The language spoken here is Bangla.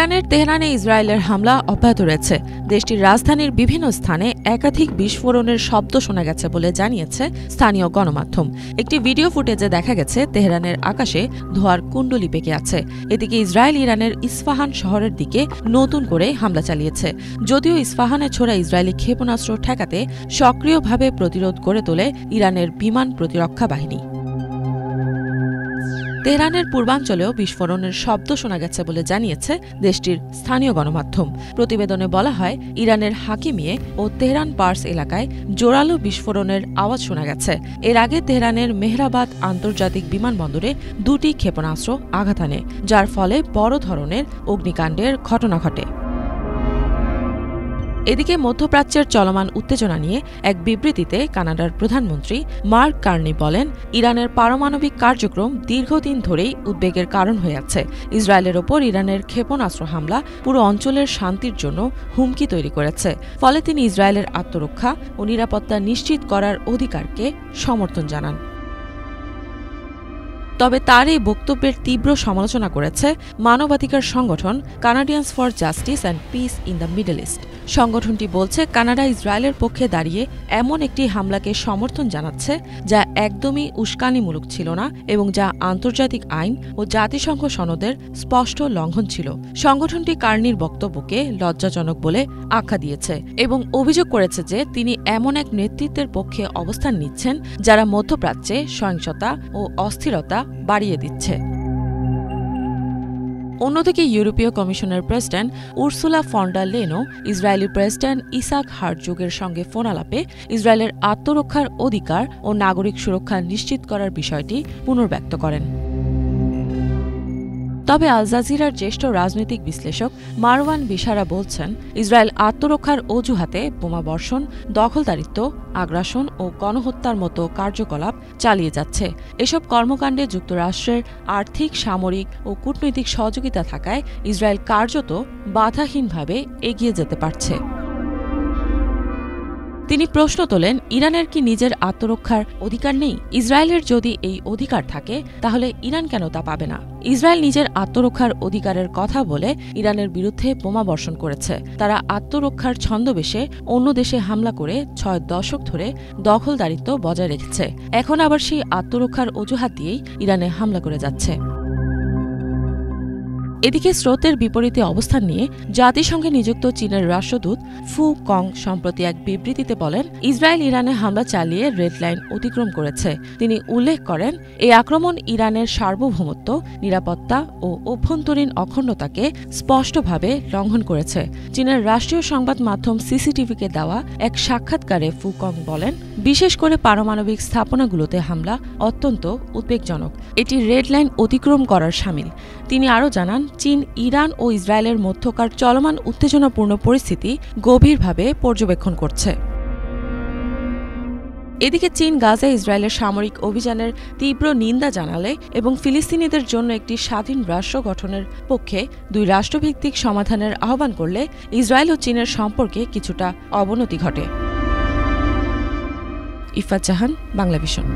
ইরানের তেহরানে ইসরায়েলের হামলা অব্যাহত রয়েছে। দেশটির রাজধানীর বিভিন্ন স্থানে একাধিক বিস্ফোরণের শব্দ শোনা গেছে বলে জানিয়েছে স্থানীয় গণমাধ্যম। একটি ভিডিও ফুটেজে দেখা গেছে তেহরানের আকাশে ধোঁয়ার কুণ্ডলী পেকে আছে। এদিকে ইসরায়েল ইরানের ইস্পাহান শহরের দিকে নতুন করে হামলা চালিয়েছে। যদিও ইস্পাহানে ছোড়া ইসরায়েলি ক্ষেপণাস্ত্র ঠেকাতে সক্রিয়ভাবে প্রতিরোধ গড়ে তোলে ইরানের বিমান প্রতিরক্ষা বাহিনী। তেহরানের পূর্বাঞ্চলেও বিস্ফোরণের শব্দ শোনা গেছে বলে জানিয়েছে দেশটির স্থানীয় গণমাধ্যম। প্রতিবেদনে বলা হয়, ইরানের হাকিমিয়ে ও তেহরান পার্স এলাকায় জোরালো বিস্ফোরণের আওয়াজ শোনা গেছে। এর আগে তেহরানের মেহরাবাদ আন্তর্জাতিক বিমানবন্দরে দুটি ক্ষেপণাস্ত্র আঘাত আনে, যার ফলে বড় ধরনের অগ্নিকাণ্ডের ঘটনা ঘটে। এদিকে মধ্যপ্রাচ্যের চলমান উত্তেজনা নিয়ে এক বিবৃতিতে কানাডার প্রধানমন্ত্রী মার্ক কার্নি বলেন, ইরানের পারমাণবিক কার্যক্রম দীর্ঘদিন ধরেই উদ্বেগের কারণ হয়ে আছে। ইসরায়েলের ওপর ইরানের ক্ষেপণাস্ত্র হামলা পুরো অঞ্চলের শান্তির জন্য হুমকি তৈরি করেছে। ফলে তিনি ইসরায়েলের আত্মরক্ষা ও নিরাপত্তা নিশ্চিত করার অধিকারকে সমর্থন জানান। তবে তার এই বক্তব্যের তীব্র সমালোচনা করেছে মানবাধিকার সংগঠন Canadians for Justice and Peace in the Middle East. সংগঠনটি বলছে, কানাডা ইসরায়েলের পক্ষে দাঁড়িয়ে এমন একটি হামলাকে সমর্থন জানাচ্ছে যা একদমই উস্কানিমূলক ছিল না এবং যা আন্তর্জাতিক আইন ও জাতিসংঘ সনদের স্পষ্ট লঙ্ঘন ছিল। সংগঠনটি কার্নির বক্তব্যকে লজ্জাজনক বলে আখ্যা দিয়েছে এবং অভিযোগ করেছে যে তিনি এমন এক নেতৃত্বের পক্ষে অবস্থান নিচ্ছেন যারা মধ্যপ্রাচ্যে সহিংসতা ও অস্থিরতা বাড়িয়ে দিচ্ছে। অন্যদিকে ইউরোপীয় কমিশনের প্রেসিডেন্ট উর্সুলা ফন ডার লেয়েনও ইসরায়েলি প্রেসিডেন্ট ইসাক হারজোগের সঙ্গে ফোনালাপে ইসরায়েলের আত্মরক্ষার অধিকার ও নাগরিক সুরক্ষা নিশ্চিত করার বিষয়টি পুনর্ব্যক্ত করেন। তবে আল জাজিরার জ্যেষ্ঠ রাজনৈতিক বিশ্লেষক মারওয়ান বিশারা বলছেন, ইসরায়েল আত্মরক্ষার অজুহাতে বোমাবর্ষণ, দখলদারিত্ব, আগ্রাসন ও গণহত্যার মতো কার্যকলাপ চালিয়ে যাচ্ছে। এসব কর্মকাণ্ডে যুক্তরাষ্ট্রের আর্থিক, সামরিক ও কূটনৈতিক সহযোগিতা থাকায় ইসরায়েল কার্যত বাধাহীনভাবে এগিয়ে যেতে পারছে। তিনি প্রশ্ন তোলেন, ইরানের কি নিজের আত্মরক্ষার অধিকার নেই? ইসরায়েলের যদি এই অধিকার থাকে তাহলে ইরান কেন তা পাবে না? ইসরায়েল নিজের আত্মরক্ষার অধিকারের কথা বলে ইরানের বিরুদ্ধে বোমা বর্ষণ করেছে। তারা আত্মরক্ষার ছন্দবেশে অন্য দেশে হামলা করে 6 দশক ধরে দখলদারিত্ব বজায় রেখেছে। এখন আবার সেই আত্মরক্ষার অজুহাত দিয়েই ইরানে হামলা করে যাচ্ছে। এদিকে স্রোতের বিপরীতে অবস্থান নিয়ে জাতিসংঘে নিযুক্ত চীনের রাষ্ট্রদূত ফু কং সম্প্রতি এক বিবৃতিতে বলেন, ইসরায়েল ইরানে হামলা চালিয়ে রেড লাইন অতিক্রম করেছে। তিনি উল্লেখ করেন, এই আক্রমণ ইরানের সার্বভৌমত্ব, নিরাপত্তা ও অভ্যন্তরীণ অখণ্ডতাকে স্পষ্টভাবে লঙ্ঘন করেছে। চীনের রাষ্ট্রীয় সংবাদ মাধ্যম সিসিটিভিকে দেওয়া এক সাক্ষাৎকারে ফু কং বলেন, বিশেষ করে পারমাণবিক স্থাপনাগুলোতে হামলা অত্যন্ত উদ্বেগজনক। এটি রেড লাইন অতিক্রম করার শামিল। তিনি আরও জানান, চীন ইরান ও ইসরায়েলের মধ্যকার চলমান উত্তেজনাপূর্ণ পরিস্থিতি গভীরভাবে পর্যবেক্ষণ করছে। এদিকে চীন গাজায় ইসরায়েলের সামরিক অভিযানের তীব্র নিন্দা জানালে এবং ফিলিস্তিনিদের জন্য একটি স্বাধীন রাষ্ট্র গঠনের পক্ষে 2 রাষ্ট্রভিত্তিক সমাধানের আহ্বান করলে ইসরায়েল ও চীনের সম্পর্কে কিছুটা অবনতি ঘটে। ইফাত জাহান, বাংলাভিশন।